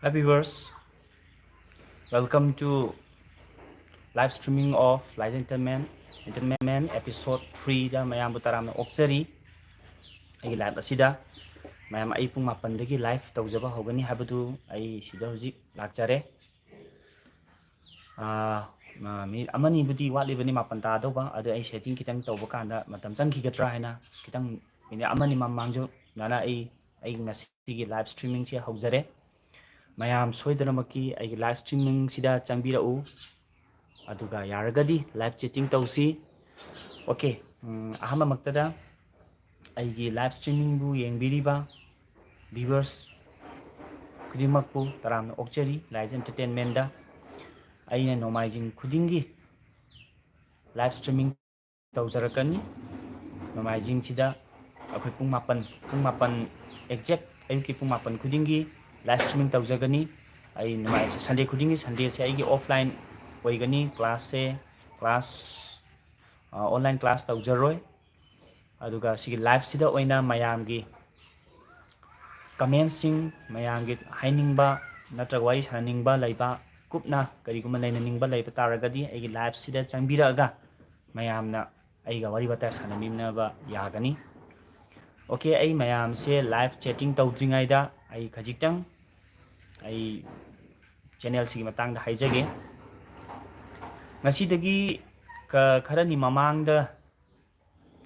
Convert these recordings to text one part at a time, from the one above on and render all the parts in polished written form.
Hi viewers, welcome to live streaming of Laija Entertainment episode 3 da mayambu taramna oksari ai live asida mayam ai pung mapan dagi live tawjaba hogani habadu ai sida hojik lakjare mi amani budi watli bani mapan ta do ba adu ai setting kitang tawba kanda matam changki gatra haina kitang ini amani mamangjo nana ai ngasi live streaming che hojare mayam soidanamaki ai live streaming sida changbirau aduga yaragadi live chatting tausi okay ahama maktada aigi live streaming bu yengbiriba viewers kudimakpu taramna okchari Laija Entertainment da aina nomaijing kudingi live streaming taujarakani nomaijing sida akhoi pung mapan exact ayuki pung mapan kudingi live streaming taujagani ai nomai Sunday kudingi Sunday se aigi offline oigani class online class taujaroi aduga sigi live sida oina mayamgi comment sing mayamgi hainingba natraga wari saningba laiba kupna kariguma lainaningba laiba taragadi aigi live sida changbiraga mayamna aiga wari bata sanamimnaba yagani okay ai mayam se live chatting tawjingaida ai khajitang ai channel sigi matangda haijage ngasidagi kharani mamangda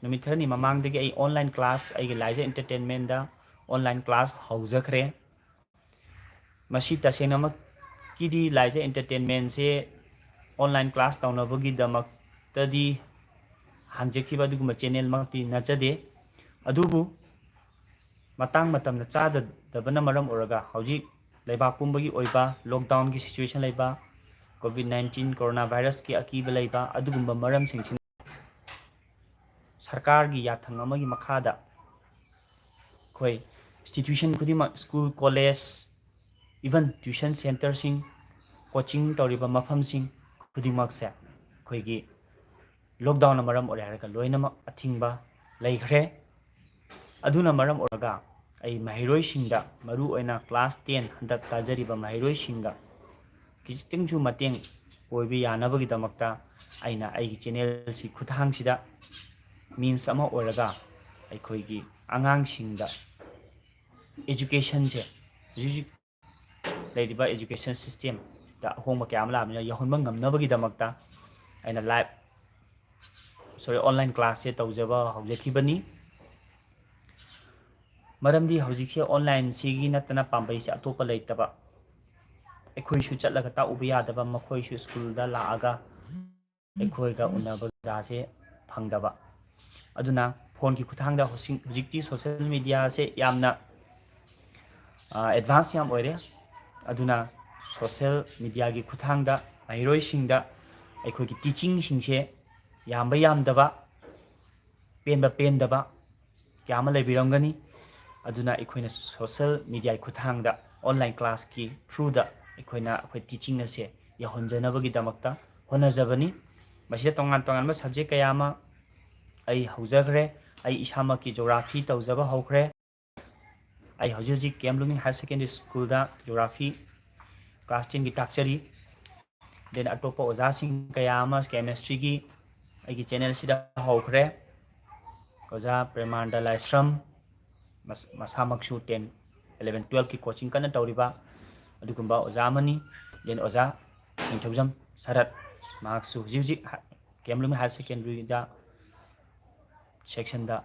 numit kharani mamangdagi ai online class ai Laija Entertainment da online class haujakhre masi tasenamak kidi Laija Entertainment se online class taunabagi damak tadi hangjekiba duguma channel makti nachade adubu matang matamna chada dabana maram oraga hauji leibak pumbagi oiba lockdown ki situation leiba COVID-19 coronavirus ki akiba leiba adugumba maram singsin sarkar gi yathang amagi makhada khoi institution khudima school college even tuition center sing coaching tawriba mafam sing khudimak se khoi gi lockdown na maram ore haraka loinama athingba leikhre aduna maram oraga ai mahiroi singda maru oina class 10 handak kajariba mahiroi singa kitingju mateng oibi yanabagi damakta aina aigi channel si khuthang sida means ama oraga aikhoi gi angang singda education se ladiba education system da hongma kyam la mina yahonba ngamnabagi damakta aina live online class se tawjaba haujakhibani maramdi haujikse online sigi natana pambai se atopa leitaba ekhoi shu chatlaga ta ubiya daba makhoi shu school da laaga ekhoi ga unaba jase phangdaba aduna phone ki khuthangda hujikti social media se yamna advance yam oire aduna social media gi khuthangda mahiroi singda ekhoi ki teaching singse yamba yamdaba pendaba kyama lebiramgani aduna ekhoi na social media khuthangda online class ki through da ekhoi na ekhoi teaching na se yahonjanabagi damakta honajabani masida tongan ma subject kayama ai haujagre ai isama ki geography tawjaba hokre ai hauji Kemlung High Secondary School da geography class 10 gi takchari den atopa oja sing kayama chemistry gi ai gi channel sida hokre oja Premanda Laisram masamaksu 10 11 12 ki coaching kana tawriba adugumba oja mani den oja inthojam sarat maksu jiuji Kemlung High Secondary da section da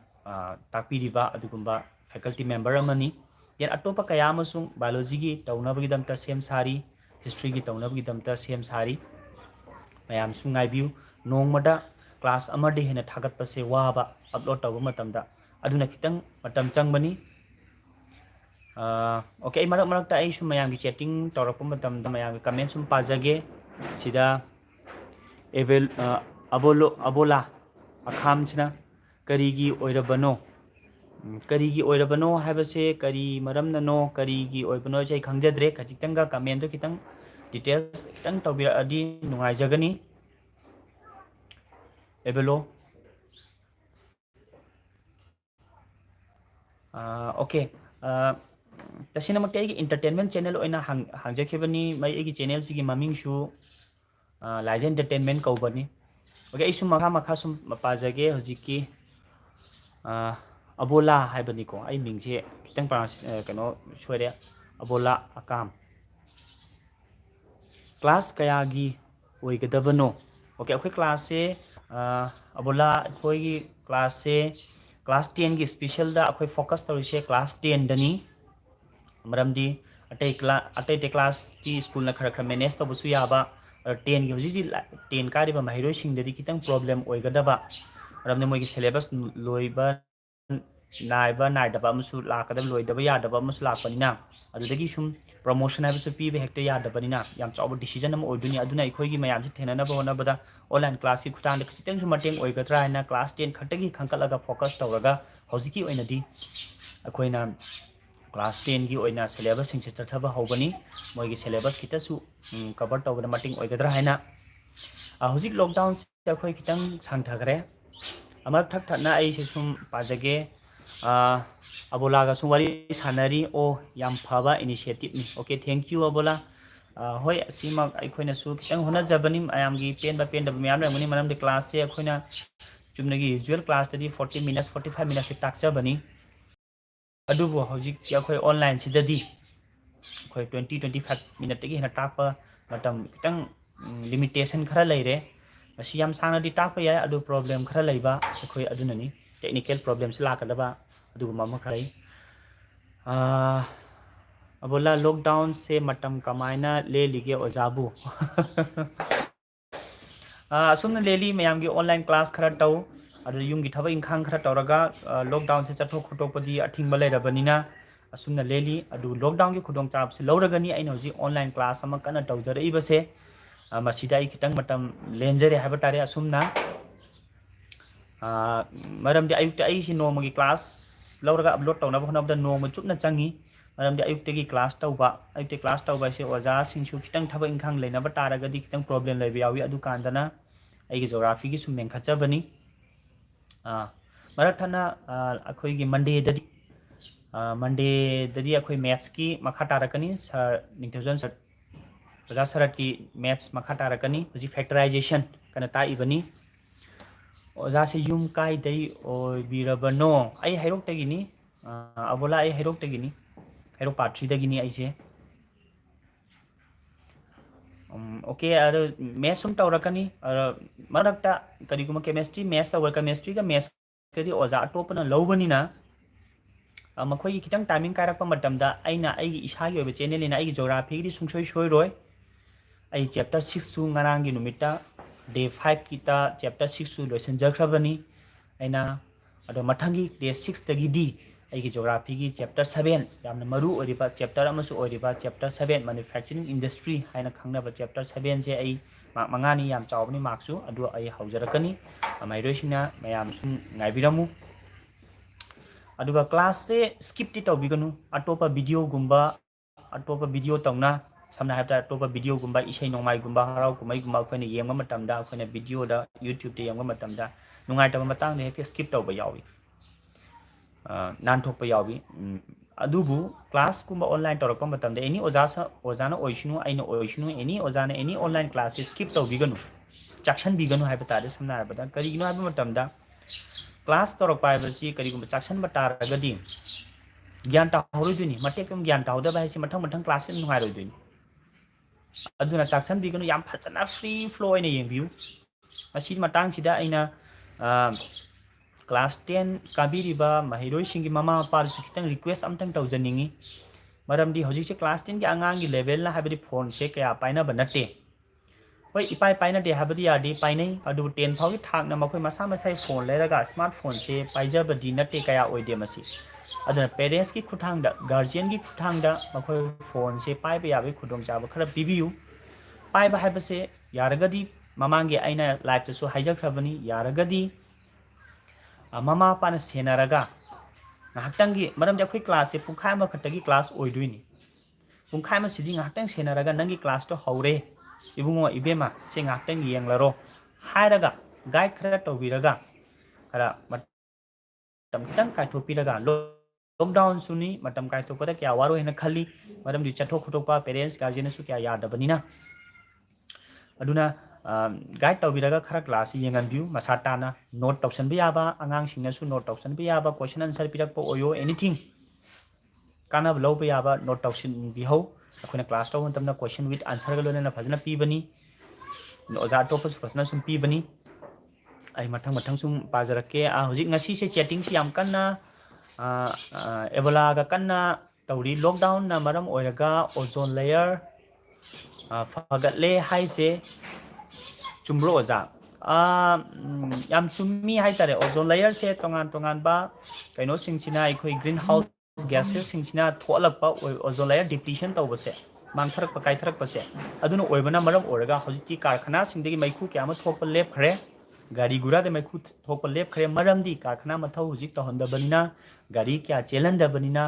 takpiriba adugumba faculty member amani den atopa kaya amasung biology gi taunabagi damta sem sari history gi taunabagi damta sem sari mayam sungai view nongmada class amade hena thagat pase waba upload tawba matamda aduna kitang matam changbani okay marak ta ai sum mayam gi chatting tawrappa matamda mayam gi comment sum pajage sida abola akham china karigi oirabano karigi oirabano habase kari maramnano karigi oibano jai khangjadre khajitanga comment do kitang details kitang tawbira adi nungai jagani ebelo okay तसेनमक्ति आइगी entertainment channel ओइना हांगजखेबनी मै आइगी channel सिगी ममिंगसु लाइजा entertainment कौबनी ओके आइसु मखा मखा सुम पाजगे हजिकी अबोला हाइबनिको आई मिंगसे खितंग कनो सोरे अबोला अकाम क्लास कयागी ओइगदबनो ओके अखोई क्लास से अबोला अखोई क्लास से क्लास 10 की स्पेशल दा अखोई फोकस तौरिसे क्लास 10 दनी मरमदी अटै क्लास की स्कूल ना खर खर मैनेज तबसु याबा 10 की हजिजी 10 कारिबा महिरोइ सिंगददी खितंग प्रॉब्लम ओइगदबा मरमदी मोइगी सिलेबस लोइबा नाइबा नाइदबा अमसु लाकदब लोइदबा यादबा अमसु लाकपनिना अदुदगी सुम प्रमोशन हाइबसु पीबे हेक्टे यादबनिना याम चावो डिसीजन अम ओइदुनी अदुना इखोइगी मयाम से थेननबा होनबदा ऑनलाइन क्लास की खुटान खितंग सु मटेंग ओइगद्रा हाइना क्लास 10 खटगी खंकलगा फोकस तौरगा हौजिकी ओइनदी अखोइना क्लास 10 की ओइना सिलेबस सिंग चथबा हौबनी मोइगी सिलेबस खितसु कवर तौबदा मटेंग ओइगद्रा हाइना हौजिक लॉकडाउन से अखोइ खितंग सांगथगरे अमर ठक ठना आई से सुम पाजगे अबोलागा सुम वारी सानरी ओ याम फबा इनिशिएटिव नि ओके थैंक यू अबोला होय सिमा अखोइना सु खितंग होना जबनी आयामगी पेन मयाम रंगनी मरम दे क्लास से अखोइना चुमनगी यूजुअल क्लास तदी 40 मिनट्स 45 मिनट्स से ताकजबनी अदुबो हौजिक अखोइ ऑनलाइन सिददी अखोइ 20-25 मिनट तगी हेना ताकपा मतम खितंग लिमिटेशन खरा लेरे मसी याम सांगदी ताकपा याय अदु प्रॉब्लम खरा लेबा अखोइ अदुननी टेक्निकल प्रॉब्लम से लाकदबा अदुगुमा मखरै अबोला लॉकडाउन से मतम कमायना ले लिगे ओजाबु असुमना लेली मयामगी ऑनलाइन क्लास खरा तौ अदु युमगी थबा इंखांग खरा तौरगा लॉकडाउन से चथो खटोपदी अथिंग लेरबनिना असुमना लेली अदु लॉकडाउन की खुदोंग चाप से लौरगनी आइन हौजी ऑनलाइन क्लास अमा कना तौजरइबसे मसिदा आई खितंग मतम लेंजरे हाइबा तारे असुमना मरमदी अयुक्त आई नोमगी क्लास लौरगा अपलोड तौना होनबदा नोम चुपना चंगी मरमदी अयुक्तगी क्लास तौबा अयुक्ते क्लास तौबा से ओजा सिंगसु खितंग थबा इंखांग लेनबा तारगदी खितंग प्रॉब्लम लेबा यावी अदु कांदना आइगी ज्योग्राफी की सुमें खचबनी मरथना अखोइगी मंडे ददी अखोइ मैथ्स की मखा तारकनी सर निथजन सर ओजा सरत की मैथ्स मखा तारकनी हुजी फैक्टराइजेशन कना ताइबनी ओजा से युम काय दई ओ बीरबनो आई हैरोक तगिनी अबोला आई हैरोक तगिनी हैरो पार्ट 3 दगिनी आई से ओके अर मैथ्स सुम तौरकनी मरकता करिगुमा केमिस्ट्री मैथ्स तौर केमिस्ट्री का मैथ्स कदी ओजा अटोपना लौबनिना मखोई खितंग टाइमिंग कायरकपा मतमदा आइना आइगी इसागी ओबे चैनल लेना आइगी ज्योग्राफी की सुंसोय सोयरोय आई चैप्टर 6 सु ngarang gi numita day 5 kita chapter 6 su loisan jakrabani aina ado mathangi day 6 tagi di aigi geography gi chapter 7 yamna maru oriba chapter amasu oriba chapter 7 manufacturing industry haina khangna ba chapter 7 je ai mak mangani yam chawbani maksu adu ai haujarakani mairosina mayam sum ngaibiramu aduga class se skip ti tawbiganu atopa video gumba atopa video tawna samna haibta topa video gumba isai nongmai gumba harau kumai gumba khoina yengma matamda khoina video da youtube te yengma matamda nungai ta matang ne hekte skip tawba yawi nan thokpa yawi adubu class gumba online tawrakpa matamda any ojana oishnu aina oishnu any ojana any online class skip tawbiganu chakshan biganu haibta tare samna haibta karigino haibta matamda class tawrakpa haibasi karigumba chakshan ba taragadi gyan ta horoiduni matekam gyan ta hoda ba haisi mathang mathang class nungai roiduni अदुना चाक्सन बिगनु याम फजना free flow आइना येंबियु असी मतंग सिदा आइना class 10 काबिरिबा महिरोइ सिंगी मामा पार सुखितंग request अमतंग तौजनिंगी मरमदी हजिसे class 10 की आंगांग की level ना हाबदी phone से कया पाइना बनते होय इपाई पाइना दे हाबदी यादी पाइनै अदु 10 फाउगी थाकना मखोय मसा मसाई फोन लेरगा स्मार्टफोन से पाइजबदी नते कया ओइदे मसी अदुना पेरेंट्स की खुथांगदा गार्जियन की खुथांगदा मखोय फोन से पाइबा याबे खुदोंग चाबा खरा पिबियु पाइबा हाइबसे यारगदी ममांगे आइना लाइफ तसु हाइजखरबनी यारगदी ममा पाना सेनारगा ngahaktangi maram ja khoi class se pungkhai ma khatagi class oiduini pungkhai ma sidi ngahaktan senaraga nangi class to haure ibungo ibema se ngahaktan yenglaro hairaga guide khara tobiraga khara matam khitang kai thopiraga lockdown suni matam kai to pada kya waro hena khali madam di chathok khotok pa parents guardian su kya yada banina aduna guide tawbiraga khara class yengan view masata na note tausan bi aba angang singna su note tausan bi aba question answer pirak po oyo anything kana blow bi aba note tausan bi ho akhona class taw tamna question with answer ga lona phajna pi bani oza to pa su phajna sum pi bani ai mathang mathang sum pajarake a hojik ngasi se chatting si yam kanna ebola ga kanna tawri lockdown na maram oiraga ozone layer fagatle haise chumro oza yam chummi hai tare ozone layer se tongan ba kaino singchina ikoi greenhouse gases singchina tholakpa ozone layer depletion tawbase mangtharak pa kaitharak pa se aduna oibana maram oraga hojiki karkhana singdagi maiku kyama thokpa lep khre gari gura de maiku thokpa lep khre maram di karkhana mathau hojik tahonda banina gari kya chelanda banina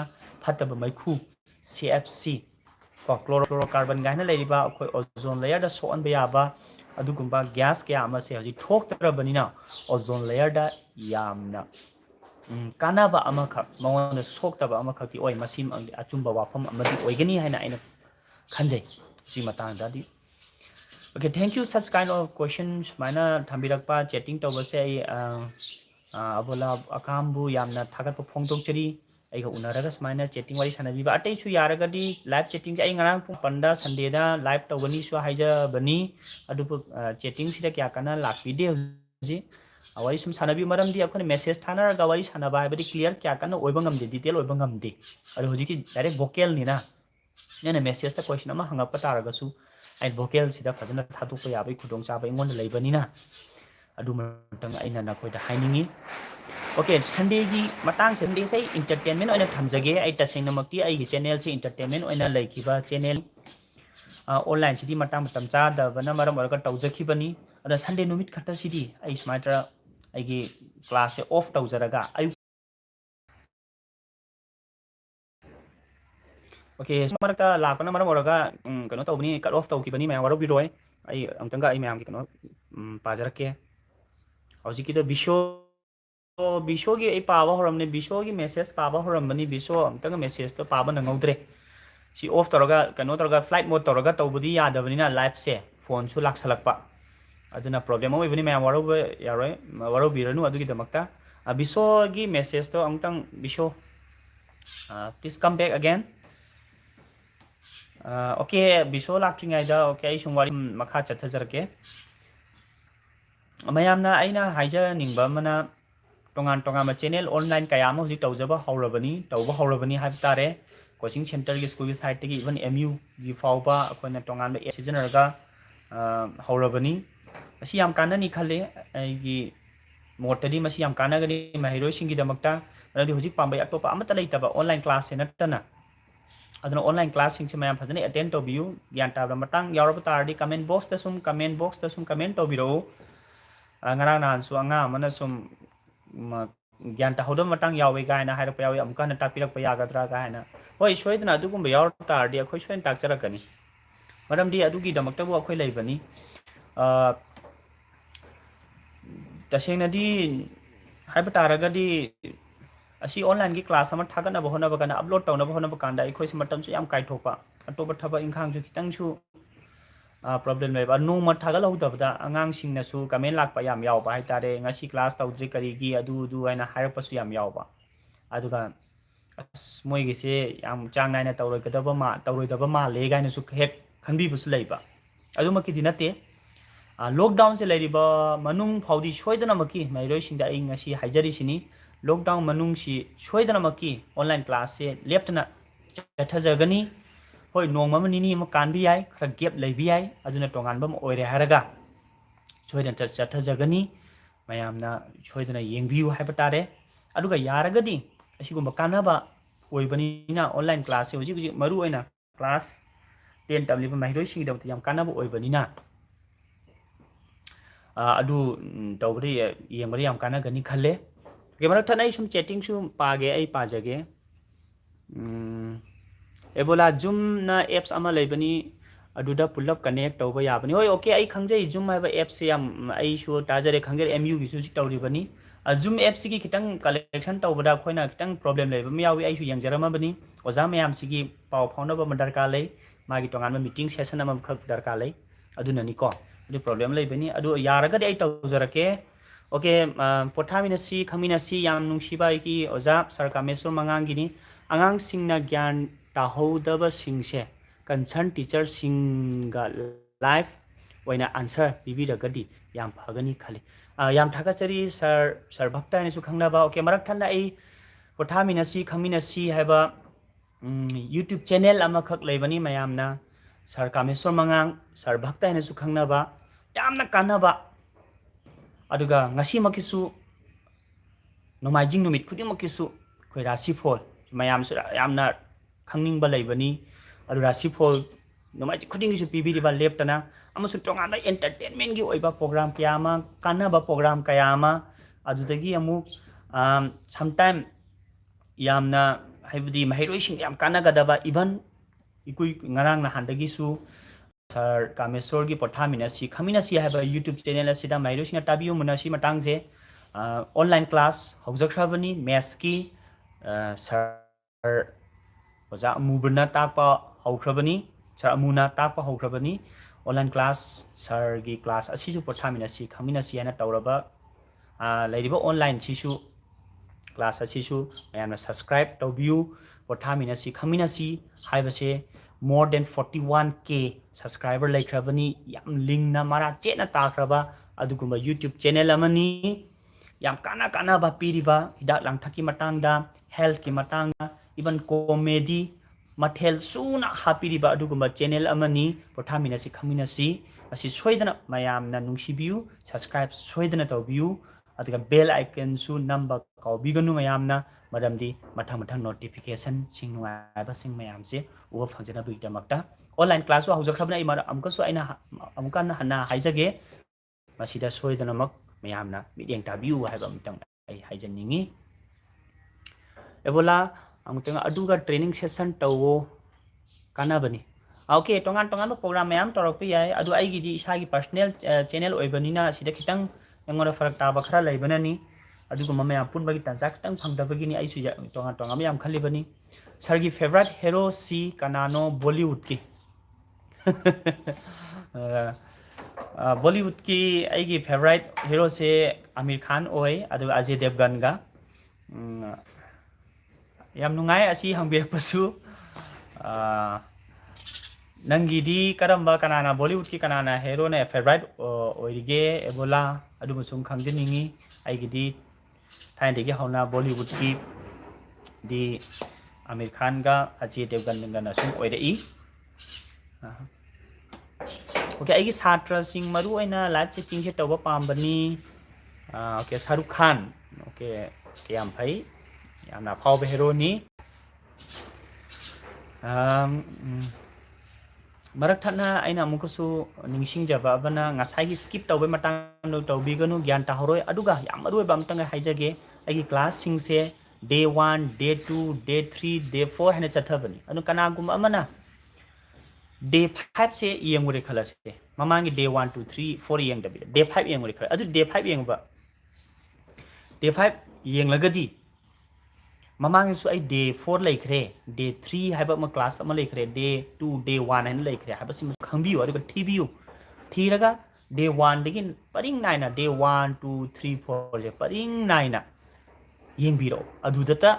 phataba maiku CFC ko chlorofluorocarbon gaina leiriba akoi ozone layer da so anba yaba adugumba gas kya ama se hojik thoktarabani ozone layer da yamna kanaba ama khak mawona soktaba ama khakti oi masim achumba wafam amadi oigani haina aina khanjai si matang da di okay thank you such kind of questions mana thambirakpa chatting tawbase abola akambu yamna thagat phongtok chari ai ga unaraga smaina chatting wari sanabiba atei chu yaragadi live chatting ai ngarang pung panda sunday da live tawgani su haija bani adu chatting sida kya kana lakpi de ji wari sum sanabi maram di akhone message thana ga wari sanaba hai badi clear kya kana oibangam de detail oibangam de adu hoji ki direct vocal ni na nena message ta question ama hanga pataraga su ai vocal sida fajana thatu ko yabai khudong cha bai ngon leibani na adu matang aina na khoi da hainingi okay sunday gi matang sunday sai entertainment oina thamjage ai tasing namakti ai gi channel se entertainment oina laikiba channel online sidi matang matam cha da bana maram orga tawjaki bani ada sunday numit khata sidi ai smatra ai gi class se off tawjaraga ai okay marakta lakna maram oraga kano tawbani cut off tawki bani mayam waro biroi ai amtanga ai mayam ki kano pajarake hojiki da bisho gi ai paba horamne bisho gi message paba horamani bisho amtanga message to paba nangaudre si off toroga kano toroga flight mode toroga tawbudi yadabani na live se phone su laksalakpa aduna problem oi bani mayam waro yaroi waro biranu adugi damakta bisho gi message to amtang bisho please come back again okay bisho laktringai da okay ai sungwari makha chathajarke mayamna aina haija ningba mana tongan tongan channel online kaya ma hojik tawjaba hawrabani haib tare coaching center gi school gi site gi even MU gi fawba akoina tongan ba seasoner ga hawrabani asi yam kanani khale ai gi motadi masi yam kanagani mahiroi singi damakta radi hojik pambai atopa amata leitaba online class senatana aduna online class sing se mayam phajani attend to biu gyan tabra matang yauraba tardi comment box ta sum comment to biro ngarang nan su anga mana sum gyan ta hodom matang yawi ga na haira pa yawi amka na tapirak pa yagadra ga na hoi soidna adugum ba yaur tardi akhoi soin tak charakani maram di adugi damakta bu akhoi leibani tasengna di haiba taraga di asi online gi class ama thagana bahona bagana upload tawna bahona bakanda ikhoi simatam su yam kai thopa atoba thaba inkhang ju kitang su problem leba no ma thagal hodabda angang singna su comment lakpa yam yaw ba haitare ngasi class tawdri kari gi adu aina haira pasu yam yaw ba aduga moi gi se yam chang naina tawroi kadaba ma le gaina su hek khanbi busu leiba adu makki dinate lockdown se leiriba manung phaudi soidana makki mairoi singda ai ngasi haijari sini lockdown manung si soidana makki online class se leptana chathajagani hoi nongma manini ma kanbi yai khara gap leibi yai aduna tongan bam oire haraga soidana chathajagani mayamna soidana yengbiu haiba tare aduga yaragadi asigumba kanaba oibani na online class se hoji maru oina class 10 tabli ba mairoi sing dawti yam kanaba oibani na adu tawbri yengmari yam kana gani khalle gemara thanai sum chatting sum page ai pajage ebola zoom na apps ama leibani अदुदा पुलअप connect तौबा याबनी होय okay आई खंगजे Zoom हाइबा app से याम आई शो ताजरे खंगे एमयू की सु तौरिबनी जूम एप सिगी खितंग कलेक्शन तौबदा खोइना खितंग प्रॉब्लम लेबा मियावी आई सु यंगजरमबनी ओजा मयाम सिगी पाव फाउनबा दरकार लै मागी तोंगान मीटिंग सेशन अमम खक दरकार लै अदुननी को अदु प्रॉब्लम लेबनी अदु यारगदि आई तौजरके ओके पोथामिनसी खमिनसी याम नुंगसिबा की ओजा सरकार मेसुर मंगांगिनी अंगांग सिंगना ज्ञान ताहौदबा सिंगसे कंसर्न टीचर सिंगा लाइफ ओइना आंसर पिबिरगदि याम फगनी खली याम थागचरी सर भक्ता ने सु खंगनाबा ओके मरक थन्ना आई पोथामिनसी खमिनसी हाइबा यूट्यूब चैनल अमखक लेबनी मयामना सर कामेश्वर मंगांग सर भक्ता ने सु खंगनाबा यामना कानाबा अदुगा ngasi makisu nomaijing numit khuding makisu khoi rasi phol mayam su yamna khangning ba leibani adu rasi phol nomaiji khuding su pibiri ba leptana amasu tonga na entertainment gi oiba program kayama kana ba program kayama adudagi amu sometime yamna haibudi mahairoi sing yam kana gadaba even ikui ngarang na handagi su sir Kameshwar की पोथामिनसी खमिनसी है YouTube channel असिदा माइरोसिना ताबियो मुनासी मतंगजे online class हौजख्राबनी मैथ्स की सर ओजा अमुबना ताकपा हौख्राबनी सर अमुना ताकपा हौख्राबनी ऑनलाइन क्लास सर की क्लास असिजु पोथामिनसी खमिनसी है तौरबा लेरिबो ऑनलाइन सिसु क्लास असिसु मयामना सब्सक्राइब तौबियु पोथामिनसी खमिनसी हाइबसे more than 41k subscriber laikhrabani yam link na mara chena takraba adugumba youtube channel amani yam kana ba piriba hidak langthaki matangda health ki matangda even comedy mathel suna hapiriba adugumba channel amani pothamina si khamina si asi soidana mayam na nungsibiu subscribe soidana tawbiu aduga bell icon su number kawbiganu mayam na madamdi mathang notification sing nuaiba sing mayam se uwa function bi damakta online class wa haujakhabna imar amka su aina amka na hana haijage masida soidana mak mayam na mideng tabiu haiba mitang ai haijaningi ebola amutang aduga training session tawo kana bani okay tongan program mayam torok pi yai adu ai gi di isa gi personal channel oibanina sida kitang engora farak ta bakhra laibanani अदुगु ममे पुन बगी तंजा खतंग फंगदबगिनी आइसु tonga मयाम खलिबनी sir की favourite hero सी कनानो बॉलीवुड की बॉलीवुड की आइगी favourite hero से आमिर खान ओय अदु अजय देवगन गा याम नुंगाय असि हंबिरपसु नंगीदी करंबा कनाना बॉलीवुड की कनाना हीरो ने फेवरेट ओइगे एबोला अदु मुसुम खंगजनिंगी आइगिदी थाइंडेगी हौना बॉलीवुड की दी आमिर खान का अजय देवगन गना सुम ओइरई ओके आइगी छात्र सिंग मरु ओइना लाइव चैटिंग से तौबा पामबनी ओके शाहरुख खान ओके याम फै यामना फाव हेरोनी मरक थना आइना मुकुसु निंगसिंग जबा बना ngasai skip tawbe matang no tawbiganu gyan tahoroi aduga yam maroi bam tanga haijage agi class sing se day 1 day 2 day 3 day 4 hena chathabani anu kana gum amana day 5 se yengure khala se mamangi day 1 2 3 4 yeng dabi day 5 yengure khala adu day 5 yengba day 5 yenglagadi ममांग सु आई day 4 लेखरे day 3 हाइबा म class अमा लेखरे day 2 day 1 हन लेखरे हाइबा सिम खंबियो अदुगा थिबियो थीरगा डे 1 दगी परिंग नाइना डे 1 2 3 4 जे परिंग नाइना येंबिरो अदुदता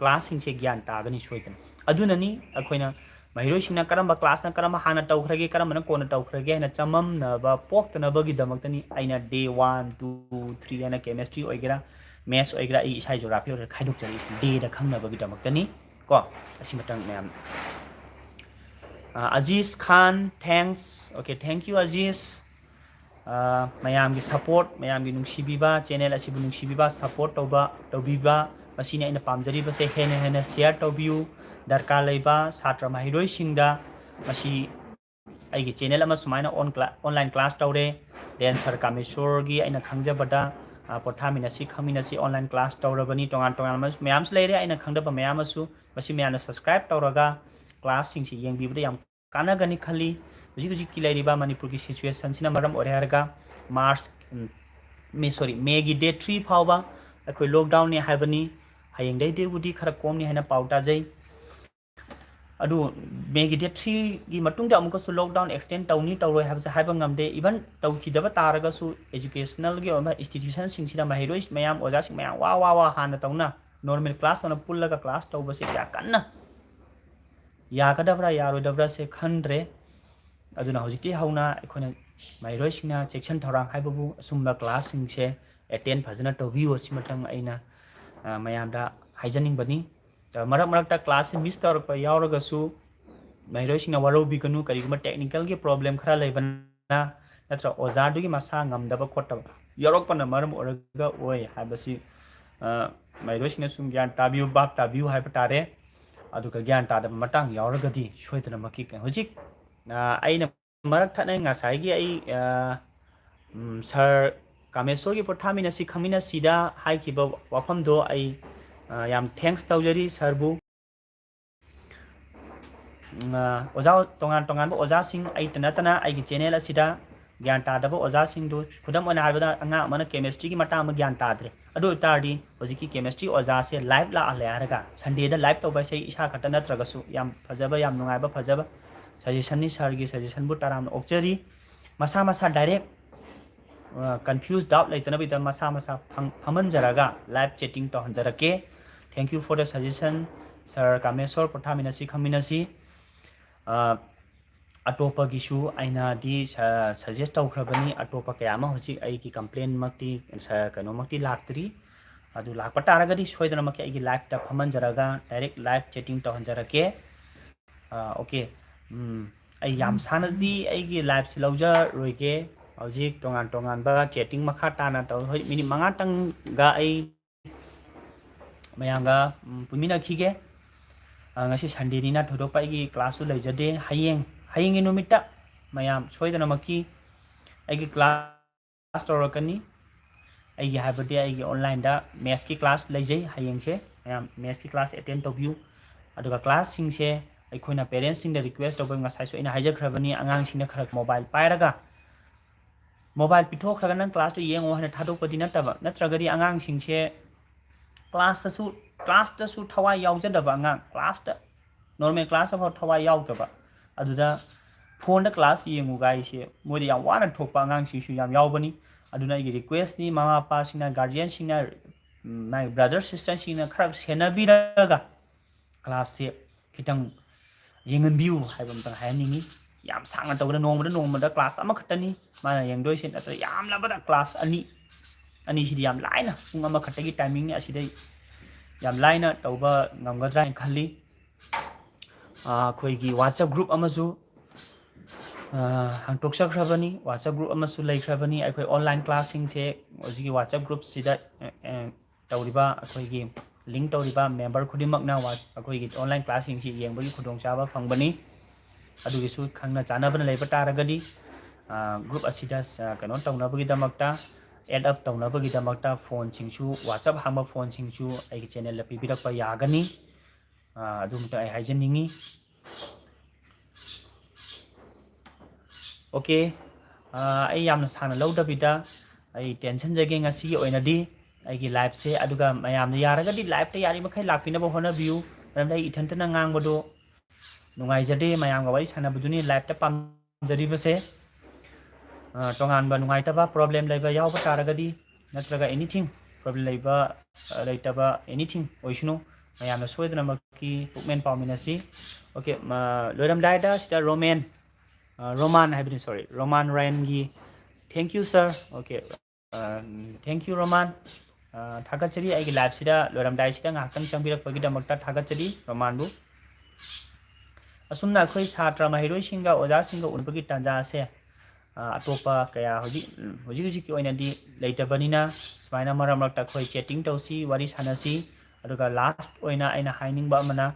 क्लास सिंग से ज्ञान तागनी सोइदन अदुननी अखोइना महिरोइ सिंगना करम क्लास ना करम हाना तौखरगे करम न कोना तौखरगे हना चमम न बा पोक्तना बगी दमक्तनी आइना डे 1 2 3 हना केमिस्ट्री ओइगेरा मैथ्स ओइगरा इ इसाइ जियोग्राफी और खाइदुक चली डे दा खंगनबगी दमक्तनी को असि Matang ma'am Aziz Khan thanks okay thank you Aziz ma'am की सपोर्ट मैम की नुंसिबिबा चैनल असिबु नुंसिबिबा सपोर्ट तौबिबा मसिने आइना पामजरिबा से हेना शेयर तौबियु दरकार लेबा छात्र माहिरोइ सिंगदा मसि आइगी चैनल अमा सुमाइना ऑनलाइन क्लास तौरे देन सर कामेश्वर की आइना खंगजबदा पोथामिनसी खमिनसी ऑनलाइन क्लास तौरबनी तोंगान मैम लेरे आइना खंगदबा मैमसु मसि मैमना सब्सक्राइब तौरगा क्लास सिंगसि येंबिबदे याम कानागनी खली हुजिक की लेरिबा मणिपुर की सिचुएशन सिना मरम ओरे हरगा मार्च मे की date 3 फाउबा अखोई लॉकडाउन ने हाइबनी हयेंग दे बुदी खरा कोमनी हैना पाउटा जै अदु मे की date 3 की मतुंग दा अमुकसु लॉकडाउन एक्सटेंड तौनी तौरोय हाबसे हाइबा ngamde इवन तौखिदबा तारगसु एजुकेशनल की ओमा इंस्टीट्यूशन सिंगसिना महिरोइस मयाम ओजा सिंग मयाम वा हाना तौना नॉर्मल क्लास ओना पुल्लगा क्लास तौबसे क्या कन्ना यागदबरा यारोदबरा से खंड्रे अदुना हौजिति हौना अखोना महिरोइसिना सेक्शन थौरांग हाइबबु असुम्बा क्लास सिंगसे अटेंड फजना तौबियो सिमतंग अइना मयामदा हाइजनिंग मरक मरकता क्लास से मिस तौरप यावरगसु महिरोइसिना वारोबिगनु करिगुमा टेक्निकल की प्रॉब्लम खरा लेबना नत्र ओजादुगी मसा ngamdaba खोटब यारकपना मरम ओरगा ओय हाबसी महिरोइसिना सुम ज्ञान ताबियो बाप ताबियो हाइब तारे अदुगा ज्ञान तादब मतंग यावरगदी सोइदना मकी होजिक अइना मरक थने ngasai ai सर कामेश्वर की पोथामिनसी खमिनसीदा हाइकिबा वाफमदो आई याम थैंक्स तौजरी सरबु ओजा तोंगान तोंगान ओजा सिंग आई तनतना आई की चैनल असिदा ज्ञान तादब ओजा सिंग दो खुदम ओना हाबदा अंगा मन केमिस्ट्री की मटा म ज्ञान ताद्रे अदो तारदी होजिकी केमिस्ट्री ओजा से लाइव ला आले हारगा संडे दा लाइव तौबा से इसा खट नत्रगसु याम फजबा याम नुंगाइबा फजबा सजेशन नि सर की सजेशन बु ताराम ओक्चरी मसा मसा direct confused doubt laitana bida masa masa phamanjaraga live chatting to hanjarake thank you for the suggestion sir kamesor pothaminasi khaminasi atopa gishu aina di suggest tawkhrabani atopa kayama hoji ai ki complaint makti kano makti laktri adu lakpa taragadi soidana makki ai ki live ta phamanjaraga direct live chatting to hanjarake okay ai yam sanadi ai ki live si lauja roige हौजिक तोंगान तोंगान बा chatting मखा ताना तौ होय minute मंगा तंगा आई मयांगा पुमिना खिगे ngasi Sunday निना थोदोपाई की class लैजदे हयेंग नुमिता मयाम सोइदना मकी आई class तौरकनी आई हाबदे आई online दा maths की class लैजै हयेंग से मयाम मैथ्स की क्लास अटेंड तौबियु अदुगा क्लास सिंग से अखोइना पेरेंट्स सिंग दा रिक्वेस्ट तौबा ngasai so ina हाइजखरबनी angang सिंग खर मोबाइल पाइरगा मोबाइल पिथोखरगा नंग क्लास तो येंगो हने थादोकपदि नतबा नत्रगदि आंगांग सिंगसे क्लास तसु थवा यावजदबा आंगांग क्लास ता नॉर्मल क्लास अफ थवा यावतबा अदुदा फोन दा क्लास येंगो गाइसे मोदि याम वाना थोकपा आंगांग सिंगसु याम यावबनी अदुना इगी रिक्वेस्ट नि मामा पापा सिंगना गार्जियन सिंगना माय ब्रदर सिस्टर सिंगना खरक सेनाबिरगा क्लास से खितंग येंगनबिउ हाइबमतंग हायनिंगी याम सांगा तौदा नोंमदा क्लास अमा खटनी माना येंगदोइसे नत्र याम लबदा क्लास अनि सिदि याम लाइना पुंग अमा खटगी टाइमिंग नि असिदै याम लाइना तौबा ngamgadra खल्ली खोइगी WhatsApp ग्रुप अमसु हांटोक्सखरबनी WhatsApp ग्रुप अमसु लैखरबनी अखोइ ऑनलाइन क्लासिंग से ओजिगी WhatsApp ग्रुप सिदा तौरिबा अखोइगी लिंक तौरिबा मेंबर खुदिमकना अखोइगी ऑनलाइन क्लासिंग सि येंबगी खुदोंचाबा फंगबनी अदुगिसु खंगना चानाबना लेबा तारगदी ग्रुप असिदा कनो तौनबगिदमकता एड अप तौनबगिदमकता फोन सिंगसु WhatsApp हांबा फोन सिंगसु आई चैनल पिबिरकपा यागनी अदुमता आई हाइजनिंगी ओके आई यामना साना लौदबिदा आई टेंशन जगे ngasi ओइनादि आइगी लाइव से अदुगा मयामना यारगदी लाइव ता यारि मखै लापिनबो होनबियु रमदai इथंतना ngangbado नुंगाइजदे मयामगा वारि सानाबदुनि लाइव ता पामजरिबसे तोंगानबा नुंगाइतबा प्रॉब्लम लैबा यावबा तारगदी नत्रगा एनीथिंग प्रॉब्लम लैबा लैतबा एनीथिंग ओइसुनु मयामना सोइदनमकी पुकमेन पाउमिनसी ओके लोरमदाइदा सिदा रोमान हाइबनि सॉरी रोमान रायनगी thank you sir okay thank you Roman थागचरी आइगी लाइव सिदा लोरमदाइ सिदा ngakang changbirakpagidamakta थागचरी रोमानबु असुमना अखोइ छात्र महिरोइसिंगा ओजासिंगा उनबगी तंजा से अतोपा कया होजी की ओइनादि लैतबनिना स्माइना मरमरक्ता अखोइ चैटिंग तौसी वारी सानसी अदुगा लास्ट ओइना आइना हाइनिंगबा अमना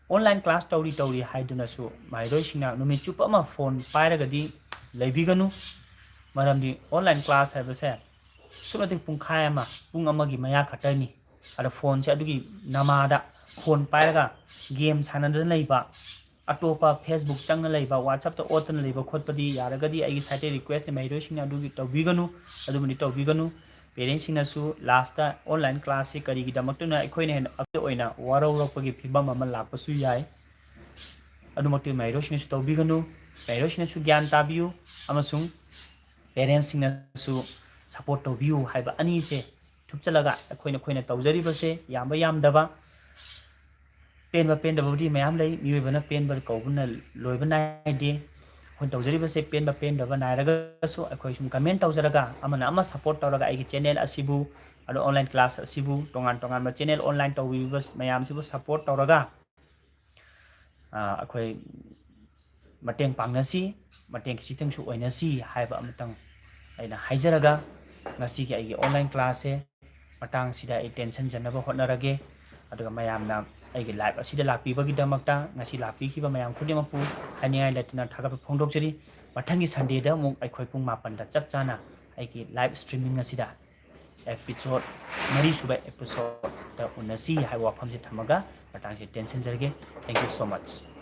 ऑनलाइन क्लास तौरी हाइदुनसु महिरोइसिंगा नुमि चुपमा फोन पाइरगदी लैबिगनु मरमदि ऑनलाइन क्लास हाइबसे सुमति पुंखाय अमा पुंग अमगी मया खटनी अदा फोन से अदुगी नमादा फोन पाइरगा गेम सानदन लैबा अटोपा फेसबुक चंगना लेबा व्हाट्सएप तो ओतन लेबा खोटपदी यारगदी आई साइटे रिक्वेस्ट ने मैरोसिंग अदुगी तौबिगनु अदुमनि तौबिगनु पेरेंट्स सिंगसु लास्ट ऑनलाइन क्लास से करी गिदमक्तुना अखोइने हेन अक्ते ओइना वारौरपगी फिबम अमा लापसु याय अदुमक्ति मैरोसिंगसु तौबिगनु मैरोसिंगसु ज्ञान ताबियु अमसुंग पेरेंट्स सिंगसु सपोर्ट तौबियु हाइबा अनि से थुपचलगा अखोइने खोइने तौजरिबसे यामबा यामदबा पेनबा पेनदबदी मयाम लई मियोबना पेनबा कौबना लोइबा नाइदे खोइन तौजरिबसे पेनबा पेनदबा नाइरगसु अखोइ सुम कमेंट तौजरगा अमना अमा सपोर्ट तौरगा आइगी चैनल असिबु अदो ऑनलाइन क्लास असिबु तोंगान तोंगान चैनल ऑनलाइन तौबिबस मयाम सिबु सपोर्ट तौरगा अखोइ मटेंग पांगनसी मटेंग खिचितंगसु ओइनसी हाइबा अमतंग आइना हाइजरगा ngasi ki ai online class e matang sida ai tension janaba hotnarage aduga mayamna ai gi live asida lakpi bagi damakta ngasi lakpi khiba mayam khudima pu haningai latina thaga phongdok jeri mathangi sunday da muk ai khoi pung 8 da chap chana ai gi live streaming asida episode mari suba episode da unasi hai wa phamse thamaga matang se tension jarge thank you so much